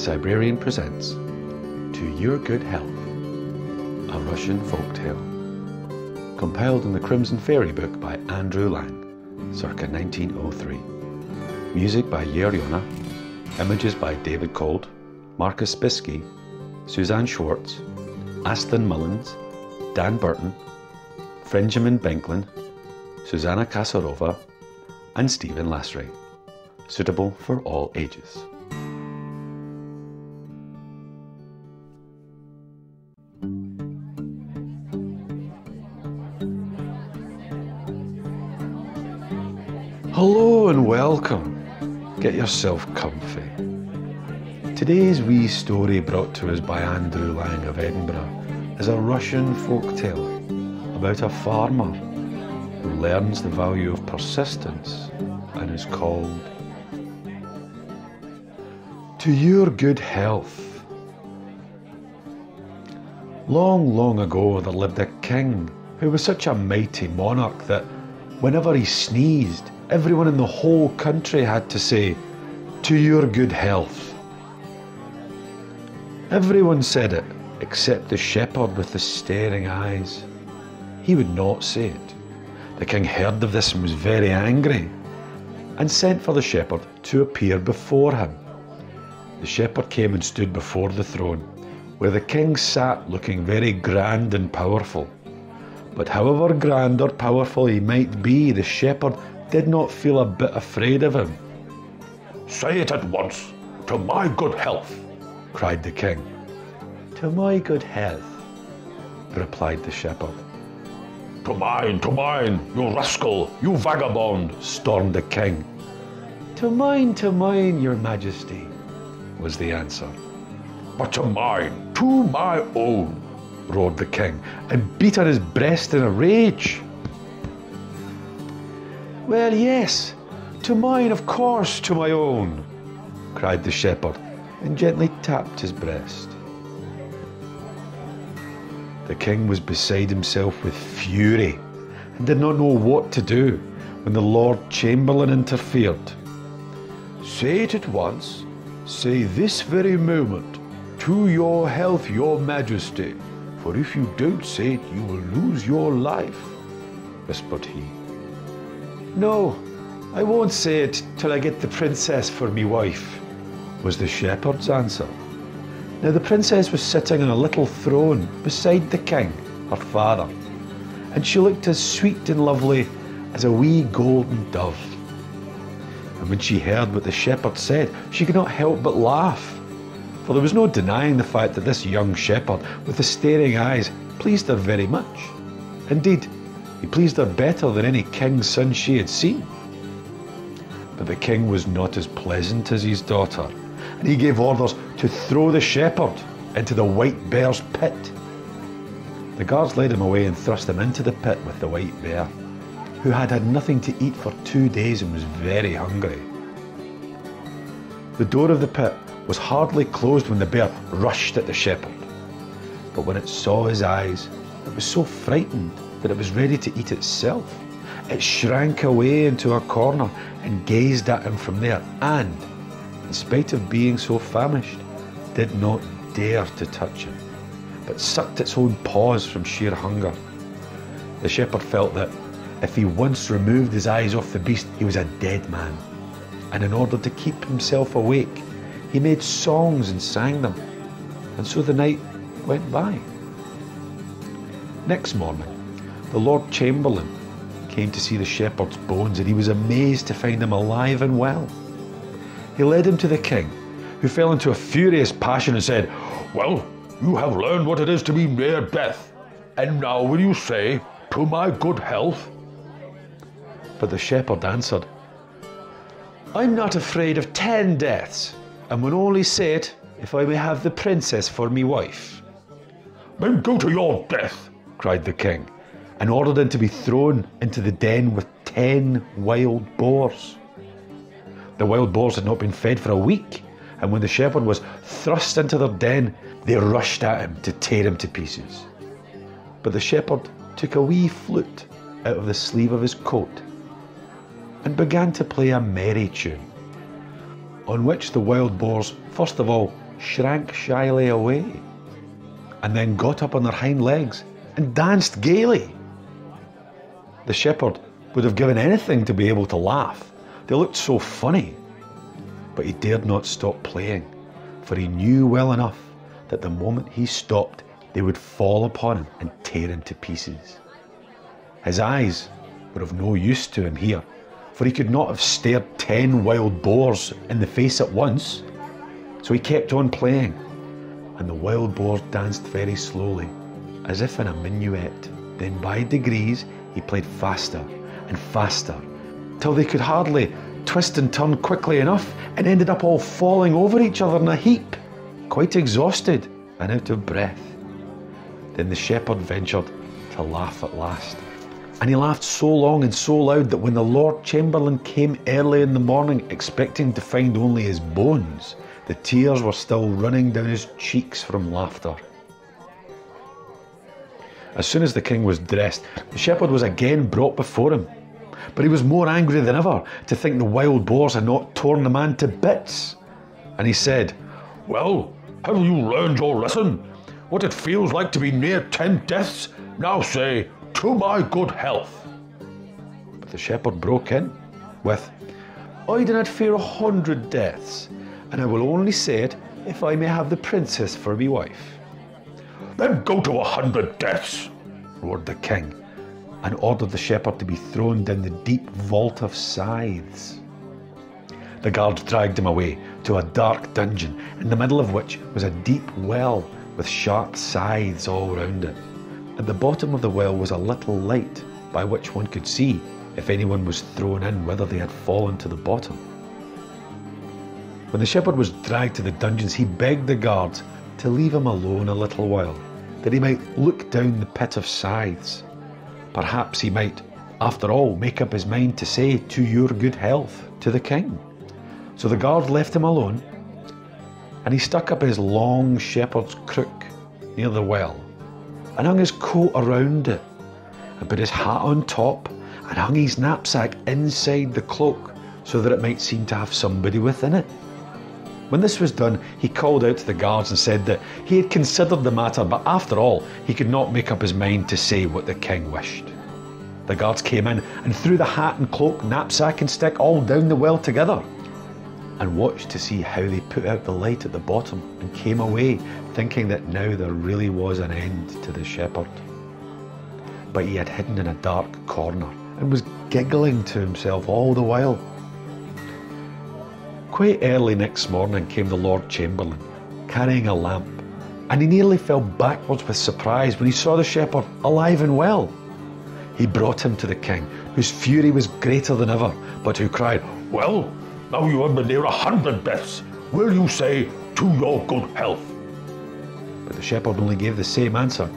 Cybrarian presents To Your Good Health, a Russian folktale, compiled in the Crimson Fairy book by Andrew Lang, circa 1903. Music by Yeriona, images by David Colde, Markus Spiske, Susane Schwarz, Asthon Mullins, Burton, Frenjamin Benklin, Zuzana Kacerová, and Lasry. Suitable for all ages. Hello and welcome. Get yourself comfy. Today's wee story, brought to us by Andrew Lang of Edinburgh, is a Russian folktale about a farmer who learns the value of persistence and is called To Your Good Health. Long, long ago there lived a king who was such a mighty monarch that whenever he sneezed, everyone in the whole country had to say, To your good health. Everyone said it, except the shepherd with the staring eyes. He would not say it. The king heard of this and was very angry, and sent for the shepherd to appear before him. The shepherd came and stood before the throne, where the king sat looking very grand and powerful. But however grand or powerful he might be, the shepherd did not feel a bit afraid of him. Say it at once, to my good health, cried the king. To my good health, replied the shepherd. To mine, you rascal, you vagabond, stormed the king. To mine, your majesty, was the answer. But to mine, to my own, roared the king, and beat on his breast in a rage. Well, yes, to mine, of course, to my own, cried the shepherd, and gently tapped his breast. The king was beside himself with fury, and did not know what to do, when the Lord Chamberlain interfered. Say it at once, say this very moment, to your health, your majesty, for if you don't say it, you will lose your life, whispered he. No, I won't say it till I get the princess for me wife, was the shepherd's answer. Now the princess was sitting on a little throne beside the king, her father, and she looked as sweet and lovely as a wee golden dove. And when she heard what the shepherd said, she could not help but laugh, for there was no denying the fact that this young shepherd with the staring eyes pleased her very much. Indeed, he pleased her better than any king's son she had seen. But the king was not as pleasant as his daughter, and he gave orders to throw the shepherd into the white bear's pit. The guards led him away and thrust him into the pit with the white bear, who had had nothing to eat for 2 days and was very hungry. The door of the pit was hardly closed when the bear rushed at the shepherd. But when it saw his eyes, it was so frightened that it was ready to eat itself. It shrank away into a corner and gazed at him from there, and, in spite of being so famished, did not dare to touch him, but sucked its own paws from sheer hunger. The shepherd felt that if he once removed his eyes off the beast, he was a dead man, and in order to keep himself awake, he made songs and sang them, and so the night went by. Next morning, the Lord Chamberlain came to see the shepherd's bones, and he was amazed to find him alive and well. He led him to the king, who fell into a furious passion and said, Well, you have learned what it is to be near death, and now will you say, to my good health? But the shepherd answered, I'm not afraid of 10 deaths, and will only say it if I may have the princess for me wife. Then go to your death, cried the king, and ordered him to be thrown into the den with 10 wild boars. The wild boars had not been fed for a week, and when the shepherd was thrust into their den, they rushed at him to tear him to pieces. But the shepherd took a wee flute out of the sleeve of his coat and began to play a merry tune, on which the wild boars first of all shrank shyly away, and then got up on their hind legs and danced gaily. The shepherd would have given anything to be able to laugh. They looked so funny. But he dared not stop playing, for he knew well enough that the moment he stopped, they would fall upon him and tear him to pieces. His eyes were of no use to him here, for he could not have stared 10 wild boars in the face at once. So he kept on playing, and the wild boars danced very slowly, as if in a minuet. Then by degrees he played faster and faster, till they could hardly twist and turn quickly enough, and ended up all falling over each other in a heap, quite exhausted and out of breath. Then the shepherd ventured to laugh at last, and he laughed so long and so loud that when the Lord Chamberlain came early in the morning expecting to find only his bones, the tears were still running down his cheeks from laughter. As soon as the king was dressed, the shepherd was again brought before him, but he was more angry than ever to think the wild boars had not torn the man to bits. And he said, "Well, have you learned your lesson? What it feels like to be near 10 deaths? Now say, 'To my good health.'" But the shepherd broke in with, "I do not fear 100 deaths, and I will only say it if I may have the princess for me wife." "Then go to 100 deaths," roared the king, and ordered the shepherd to be thrown down the deep vault of scythes. The guards dragged him away to a dark dungeon, in the middle of which was a deep well with sharp scythes all round it. At the bottom of the well was a little light by which one could see if anyone was thrown in, whether they had fallen to the bottom. When the shepherd was dragged to the dungeons, he begged the guards to leave him alone a little while, that he might look down the pit of scythes. Perhaps he might, after all, make up his mind to say, "To your good health," to the king. So the guard left him alone, and he stuck up his long shepherd's crook near the well, and hung his coat around it, and put his hat on top, and hung his knapsack inside the cloak, so that it might seem to have somebody within it. When this was done, he called out to the guards and said that he had considered the matter, but after all, he could not make up his mind to say what the king wished. The guards came in and threw the hat and cloak, knapsack and stick all down the well together, and watched to see how they put out the light at the bottom, and came away thinking that now there really was an end to the shepherd. But he had hidden in a dark corner and was giggling to himself all the while. Quite early next morning came the Lord Chamberlain, carrying a lamp, and he nearly fell backwards with surprise when he saw the shepherd alive and well. He brought him to the king, whose fury was greater than ever, but who cried, "Well, now you have been near 100 deaths, will you say, 'To your good health'?" But the shepherd only gave the same answer,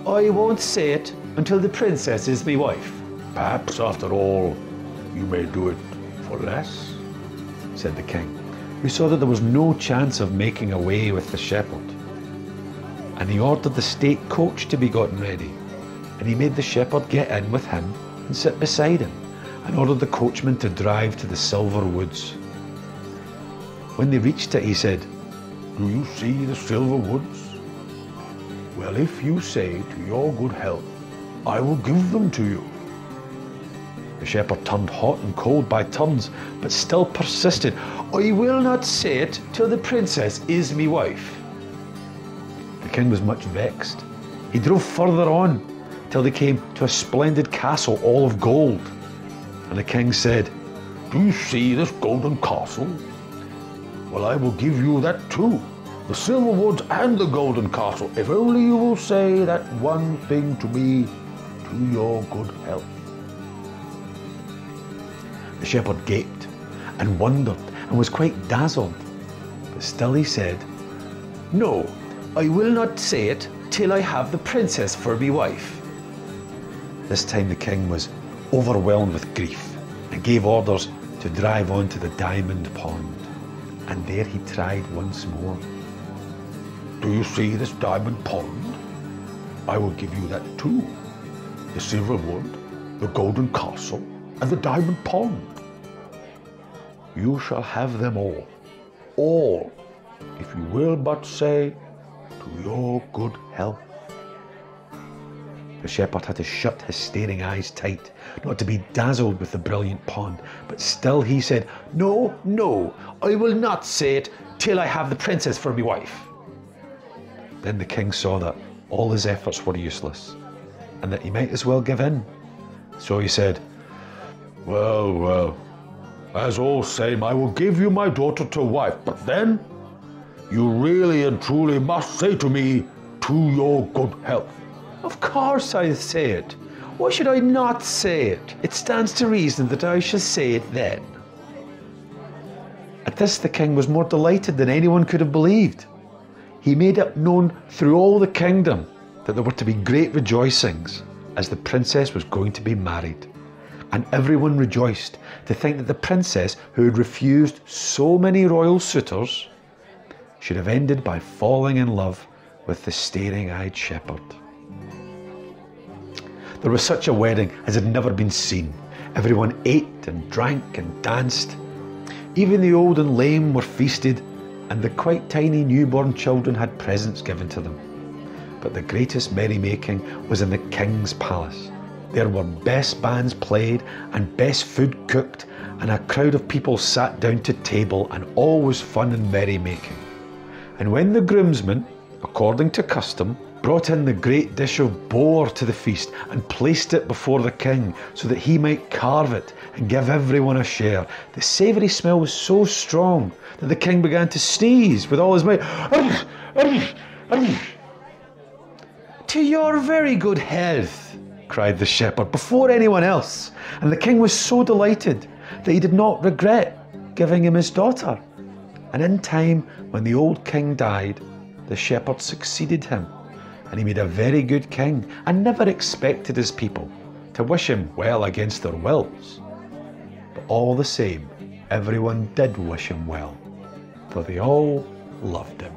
"I won't say it until the princess is my wife." "Perhaps, after all, you may do it for less," said the king, who saw that there was no chance of making away with the shepherd. And he ordered the state coach to be gotten ready, and he made the shepherd get in with him and sit beside him, and ordered the coachman to drive to the Silver Woods. When they reached it, he said, "Do you see the Silver Woods? Well, if you say, 'To your good health,' I will give them to you." The shepherd turned hot and cold by turns, but still persisted, "I will not say it till the princess is me wife." The king was much vexed. He drove further on, till they came to a splendid castle all of gold. And the king said, "Do you see this golden castle? Well, I will give you that too, the Silver Woods and the golden castle, if only you will say that one thing to me, 'To your good health.'" The shepherd gaped and wondered and was quite dazzled, but still he said, "No, I will not say it till I have the princess for me wife." This time the king was overwhelmed with grief and gave orders to drive on to the Diamond Pond, and there he tried once more. "Do you see this Diamond Pond? I will give you that too, the Silver Wood, the golden castle, and the Diamond Pond. You shall have them all, if you will but say, to your good health. The shepherd had to shut his staring eyes tight, not to be dazzled with the brilliant pond, but still he said, "No, no, I will not say it till I have the princess for my wife." Then the king saw that all his efforts were useless, and that he might as well give in. So he said, Well, well, as all same, I will give you my daughter to wife, but then you really and truly must say to me, to your good health. "Of course I'll say it. Why should I not say it? It stands to reason that I shall say it then." At this the king was more delighted than anyone could have believed. He made it known through all the kingdom that there were to be great rejoicings, as the princess was going to be married. And everyone rejoiced to think that the princess, who had refused so many royal suitors, should have ended by falling in love with the staring-eyed shepherd. There was such a wedding as had never been seen. Everyone ate and drank and danced. Even the old and lame were feasted, and the quite tiny newborn children had presents given to them. But the greatest merrymaking was in the king's palace. There were best bands played and best food cooked, and a crowd of people sat down to table, and all was fun and merrymaking. And when the groomsmen, according to custom, brought in the great dish of boar to the feast and placed it before the king so that he might carve it and give everyone a share, the savoury smell was so strong that the king began to sneeze with all his might. "To your very good health," cried the shepherd before anyone else, and the king was so delighted that he did not regret giving him his daughter. And in time, when the old king died, the shepherd succeeded him, and he made a very good king and never expected his people to wish him well against their wills. But all the same, everyone did wish him well, for they all loved him.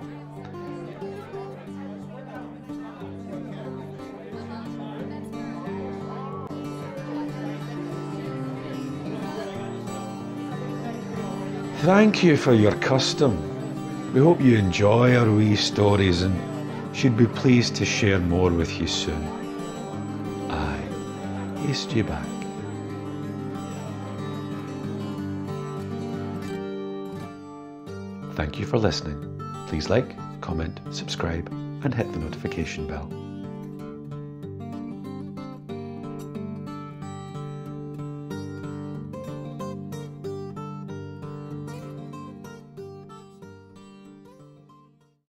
Thank you for your custom. We hope you enjoy our wee stories and should be pleased to share more with you soon. Aye, haste you back. Thank you for listening. Please like, comment, subscribe and hit the notification bell.